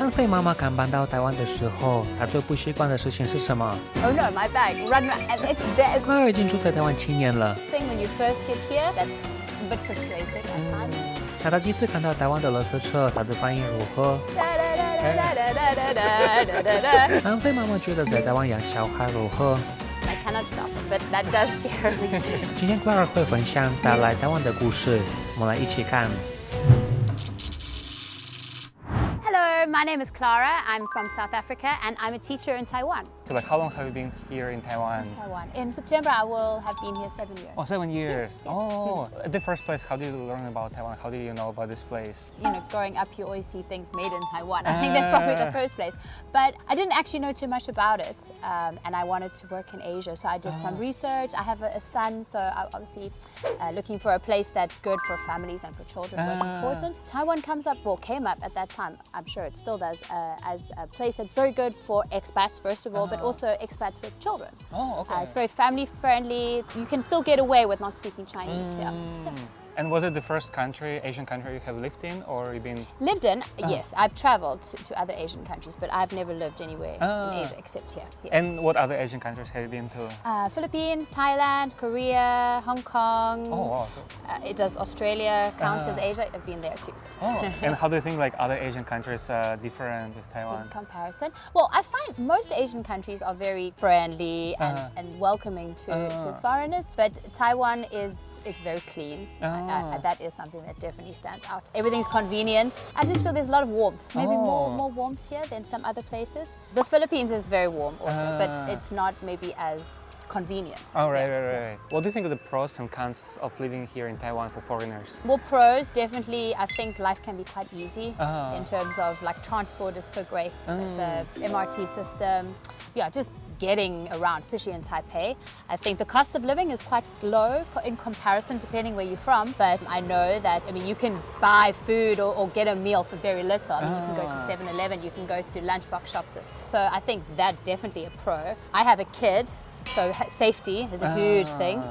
南非妈妈刚搬到台湾的时候，她最不习惯的事情是什么 Oh no, my bag, run, and it's there. Clara 已经住在台湾7年了。Thing when you first get here, that's a bit frustrating at times. 她第一次看到台湾的垃圾车，她的反应如何？南非妈妈觉得在台湾养小孩如何？ I cannot stop it, but that does scare me. 今天 Clara 会分享她来台湾的故事，我们来一起看。Hello, my name is Clara. I'm from South Africa and I'm a teacher in Taiwan. So how long have you been here in Taiwan? In September, I will have been here 7 years. Oh, 7 years. Yes. Oh, at the first place, how did you learn about Taiwan? How did you know about this place? You know, growing up, you always see things made in Taiwan. I think that's probably the first place. But I didn't actually know too much about it. And I wanted to work in Asia. So I did some research. I have a son. So I obviously looking for a place that's good for families and for children was important. Taiwan came up at that time. I'm sure it still does as a place that's very good for expats, first of all, but also expats with children. Oh, okay. It's very family friendly. You can still get away with not speaking Chinese. Yeah. And was it the first country, Asian country you have lived in, or you been? Lived in, yes. I've traveled to other Asian countries, but I've never lived anywhere in Asia except here. Yeah. And what other Asian countries have you been to? Philippines, Thailand, Korea, Hong Kong. Oh, wow. It does Australia count as Asia? I've been there too. Oh, and how do you think like other Asian countries are different with Taiwan? In comparison, well, I find most Asian countries are very friendly and welcoming to foreigners, but Taiwan is very clean. That is something that definitely stands out. Everything's convenient. I just feel there's a lot of warmth. Maybe more warmth here than some other places. The Philippines is very warm also, but it's not maybe as convenient. Oh, right. What do you think of the pros and cons of living here in Taiwan for foreigners? Well, pros, definitely, I think life can be quite easy in terms of like transport is so great, the MRT system, just getting around, especially in Taipei. I think the cost of living is quite low in comparison depending where you're from, but I know that, you can buy food or get a meal for very little. You can go to 7-Eleven, you can go to lunchbox shops. So I think that's definitely a pro. I have a kid, so safety is a huge thing.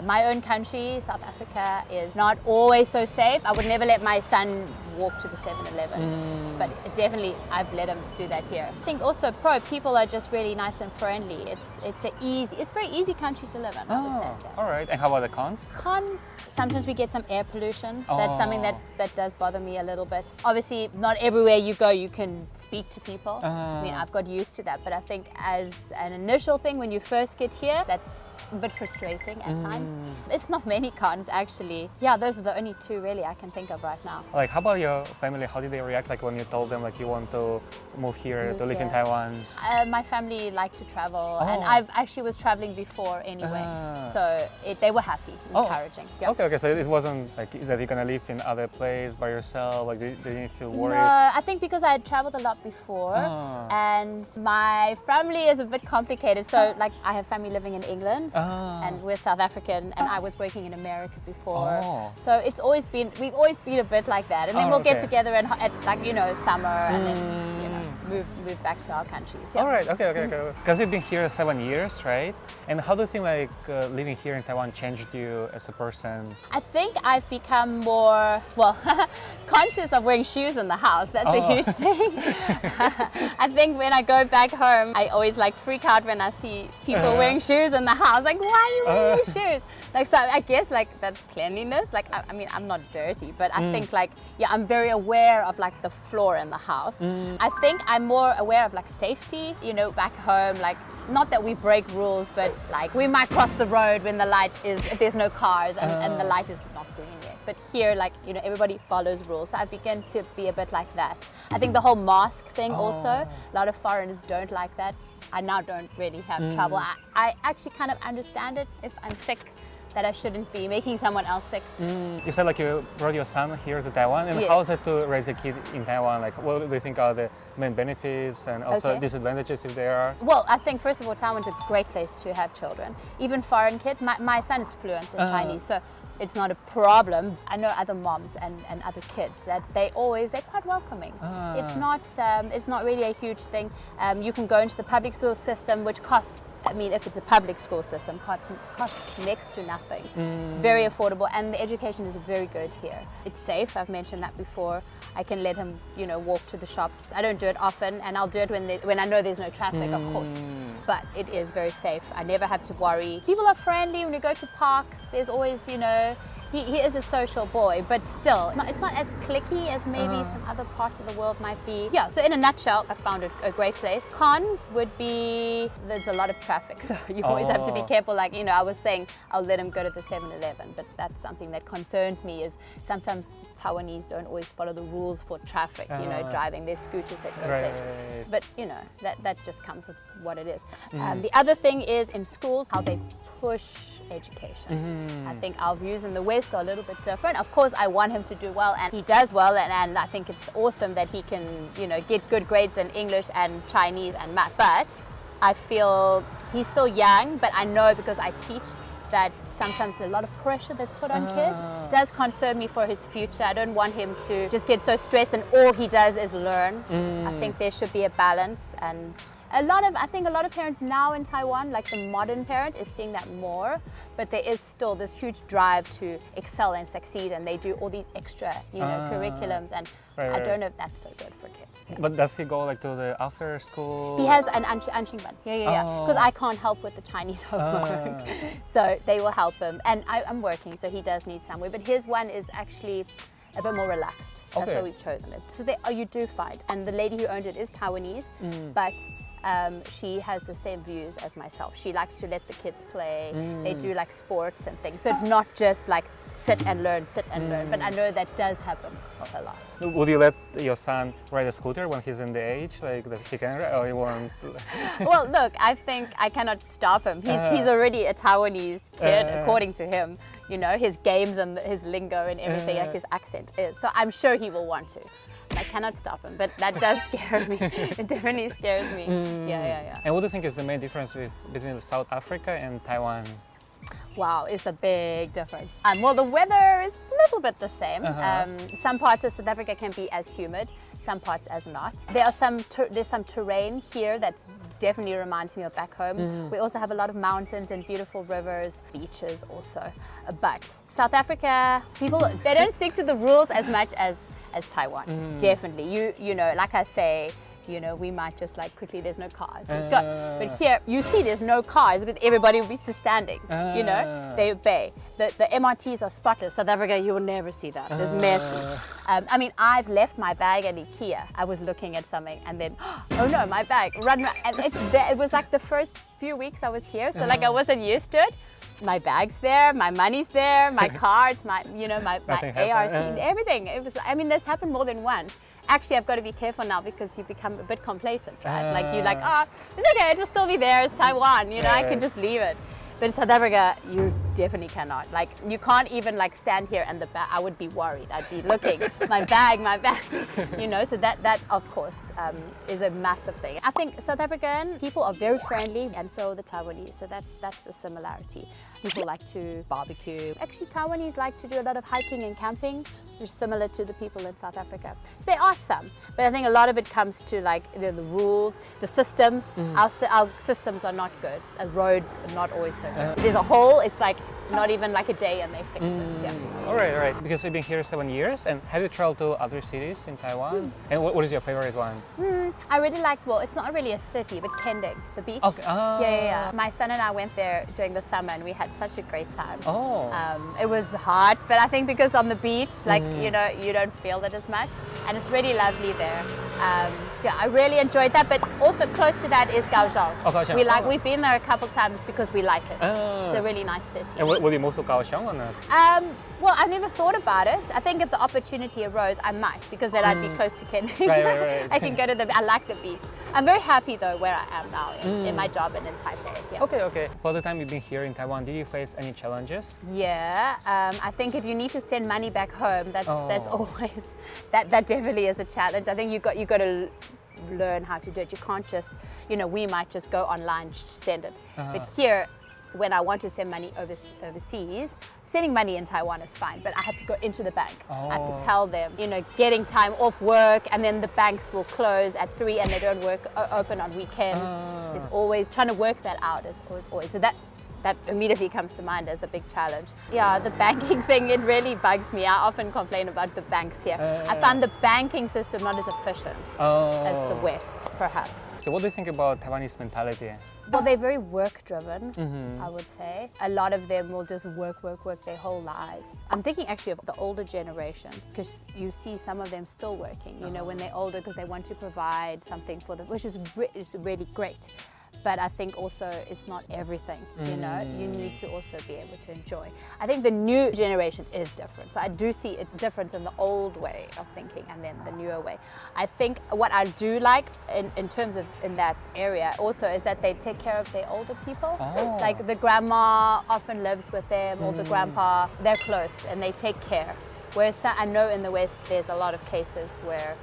My own country, South Africa, is not always so safe. I would never let my son walk to the 7-Eleven, but definitely I've let him do that here. I think also people are just really nice and friendly. It's a very easy country to live in, I would say. Yeah. All right. And how about the cons? Cons, sometimes we get some air pollution. That's something that does bother me a little bit. Obviously, not everywhere you go you can speak to people. I've got used to that, but I think as an initial thing when you first get here, that's a bit frustrating at times. It's not many cons actually. Yeah, those are the only two really I can think of right now. Like, how about your family? How did they react like when you told them like you want to move here to live in Taiwan? My family like to travel, and I've actually was traveling before anyway, so they were happy, encouraging. Yeah. Okay. So it wasn't like that you're gonna live in other place by yourself. Like they didn't feel worried. No, I think because I had traveled a lot before, and my family is a bit complicated. So like I have family living in England. And we're South African, and I was working in America before. So we've always been a bit like that. And then we'll get together at summer, and then move back to our countries. Yeah. All right, okay. Because you've been here 7 years, right? And how do you think like living here in Taiwan changed you as a person? I think I've become more, conscious of wearing shoes in the house. That's a huge thing. I think when I go back home, I always freak out when I see people wearing shoes in the house. Like, why are you wearing your shoes? So I guess that's cleanliness. I'm not dirty, but I think I'm very aware of the floor in the house. I think I'm more aware of safety, back home, not that we break rules, but we might cross the road when the light is, if there's no cars and the light is not green yet. But here, everybody follows rules. So I begin to be a bit like that. I think the whole mask thing also, a lot of foreigners don't like that. I now don't really have trouble. I actually kind of understand it if I'm sick, that I shouldn't be making someone else sick. You said you brought your son here to Taiwan, and yes. How is it to raise a kid in Taiwan? What do you think are the main benefits and also disadvantages if there are? Well, I think first of all, Taiwan's a great place to have children. Even foreign kids, my son is fluent in Chinese, so it's not a problem. I know other moms and other kids that they're quite welcoming. It's not really a huge thing. You can go into the public school system, which costs I mean, if it's a public school system, costs next to nothing. It's very affordable, and the education is very good here. It's safe. I've mentioned that before. I can let him, walk to the shops. I don't do it often, and I'll do it when I know there's no traffic, of course. But it is very safe. I never have to worry. People are friendly when you go to parks. There's always, he is a social boy, but still, it's not as cliquey as maybe some other parts of the world might be. Yeah, so in a nutshell, I found it a great place. Cons would be there's a lot of traffic, so you always have to be careful. Like, I was saying, I'll let him go to the 7-Eleven, but that's something that concerns me is sometimes Taiwanese don't always follow the rules for traffic, driving their scooters that go places. But, that just comes with what it is. The other thing is in schools, how they push education. I think our views in the West are a little bit different. Of course, I want him to do well, and he does well, and I think it's awesome that he can, get good grades in English and Chinese and math. But I feel he's still young, but I know because I teach that sometimes a lot of pressure that's put on kids does concern me for his future. I don't want him to just get so stressed and all he does is learn. I think there should be a balance, and I think a lot of parents now in Taiwan, like the modern parent, is seeing that more, but there is still this huge drive to excel and succeed, and they do all these extra, curriculums, and I don't know if that's so good for kids. Yeah. But does he go to the after school? He has an Anqingban, because I can't help with the Chinese homework, so they will help him, and I'm working, so he does need somewhere, but his one is actually a bit more relaxed. That's why we've chosen it. So you do fight, and the lady who owned it is Taiwanese, but she has the same views as myself. She likes to let the kids play. They do sports and things. So it's not just sit and learn. But I know that does happen a lot. Would you let your son ride a scooter when he's in the age that he can ride, or you won't? Well, look, I think I cannot stop him. He's already a Taiwanese kid, according to him. His games and his lingo and everything, his accent is. So I'm sure he will want to. I cannot stop him, but that does scare me. It definitely scares me. Yeah. And what do you think is the main difference between South Africa and Taiwan? Wow, it's a big difference. Well, the weather is a little bit the same. Some parts of South Africa can be as humid, some parts as not. There's some terrain here that definitely reminds me of back home. We also have a lot of mountains and beautiful rivers, beaches also. But South Africa, they don't stick to the rules as much as Taiwan. Definitely, like I say, we might just quickly, there's no cars. Let's go. But here, you see there's no cars, but everybody will be just standing. They obey. The MRTs are spotless. South Africa, you will never see that. It's messy. I've left my bag at IKEA. I was looking at something and then, oh no, my bag, run. And it's there. It was the first few weeks I was here, so I wasn't used to it. My bag's there, my money's there, my cards, my ARC, everything. It was, this happened more than once. Actually, I've got to be careful now because you become a bit complacent, right? It's okay, it'll still be there, it's Taiwan, I can just leave it. But in South Africa, you definitely cannot. You can't even stand here and the bag, I would be worried. I'd be looking, my bag, so that of course is a massive thing. I think South African people are very friendly, and so are the Taiwanese, so that's a similarity. People like to barbecue. Actually, Taiwanese like to do a lot of hiking and camping, which is similar to the people in South Africa. So there are some, but I think a lot of it comes to the rules, the systems. Our systems are not good. Roads are not always so good. There's a hole, it's not even a day and they fixed it. Yeah. All right. Because we've been here 7 years, and have you traveled to other cities in Taiwan? And what is your favorite one? I really liked, it's not really a city, but Kending, the beach. Okay. Yeah. My son and I went there during the summer and we had such a great time. Oh. It was hot, but I think because on the beach, you don't feel it as much. And it's really lovely there. I really enjoyed that, but also close to that is Kaohsiung. Oh, Kaohsiung. We've been there a couple times because we like it. It's a really nice city. And will you move to Kaohsiung or not? Well, I never thought about it. I think if the opportunity arose, I might, because then I'd be close to Kending. Right. I can go to I like the beach. I'm very happy though where I am now in my job and in Taipei. Yeah. Okay. For the time you've been here in Taiwan, did you face any challenges? Yeah, I think if you need to send money back home, that's always that definitely is a challenge. I think you got to learn how to do it. You can't just, we might just go online, send it. But here, when I want to send money overseas, sending money in Taiwan is fine, but I have to go into the bank. I have to tell them, getting time off work, and then the banks will close at 3 and they don't open on weekends. Is always trying to work that out is always. So that immediately comes to mind as a big challenge. Yeah, the banking thing, it really bugs me. I often complain about the banks here. I find the banking system not as efficient as the West, perhaps. So what do you think about Taiwanese mentality? Well, they're very work-driven, I would say. A lot of them will just work their whole lives. I'm thinking actually of the older generation, because you see some of them still working, when they're older, because they want to provide something for them, which is really great. But I think also it's not everything, you need to also be able to enjoy. I think the new generation is different. So I do see a difference in the old way of thinking and then the newer way. I think what I do like in terms of in that area also is that they take care of their older people. Like the grandma often lives with them or the grandpa, they're close and they take care. Whereas I know in the West there's a lot of cases where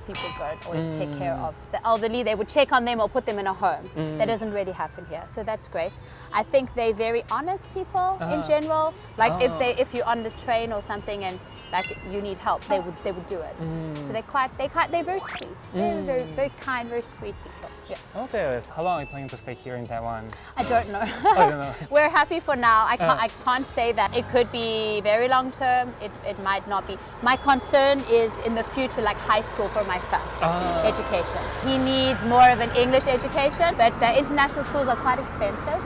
people don't always take care of the elderly. They would check on them or put them in a home. That doesn't really happen here, so that's great. I think they're very honest people in general. Like if you're on the train or something and like you need help, they would do it. So they're very sweet. They're very kind, very sweet people. Yeah. Okay, so how long are you planning to stay here in Taiwan? I don't know. I don't know. We're happy for now. I can't say that. It could be very long term. It might not be. My concern is in the future, like high school for my son, education. He needs more of an English education, but the international schools are quite expensive.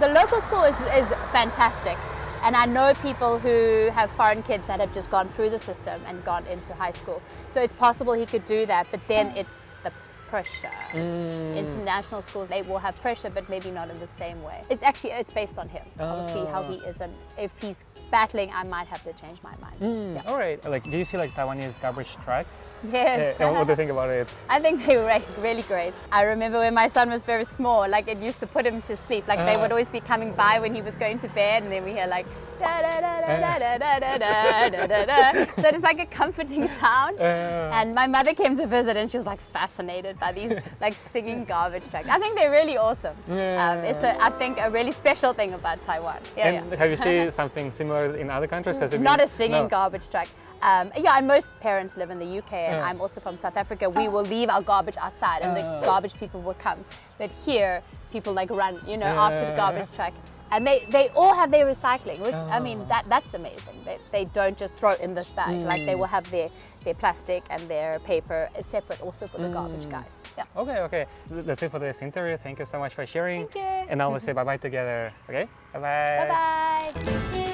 The local school is fantastic. And I know people who have foreign kids that have just gone through the system and gone into high school. So it's possible he could do that, but then it's the pressure. International schools, they will have pressure, but maybe not in the same way. It's based on him. I'll see how he is, and if he's battling, I might have to change my mind. Yeah. All right. Like, do you see like Taiwanese garbage trucks? Yes. And what do you think about it? I think they were really great. I remember when my son was very small, like it used to put him to sleep. Like they would always be coming by when he was going to bed, and then we hear like da da da da da da da da da da da. So it's like a comforting sound. And my mother came to visit, and she was like fascinated by these like singing garbage trucks. I think they're really awesome. It's I think a really special thing about Taiwan. And have you seen something similar in other countries? Not a singing garbage truck. And most parents live in the UK, and I'm also from South Africa. We will leave our garbage outside, and the garbage people will come. But here, people like run, after the garbage truck. And they all have their recycling, which, I mean, that's amazing. They don't just throw it in this bag. Like, they will have their plastic and their paper separate also for the garbage guys. Yeah. Okay. That's it for this interview. Thank you so much for sharing. Thank you. And now we'll say bye-bye together. Okay? Bye-bye. Bye-bye.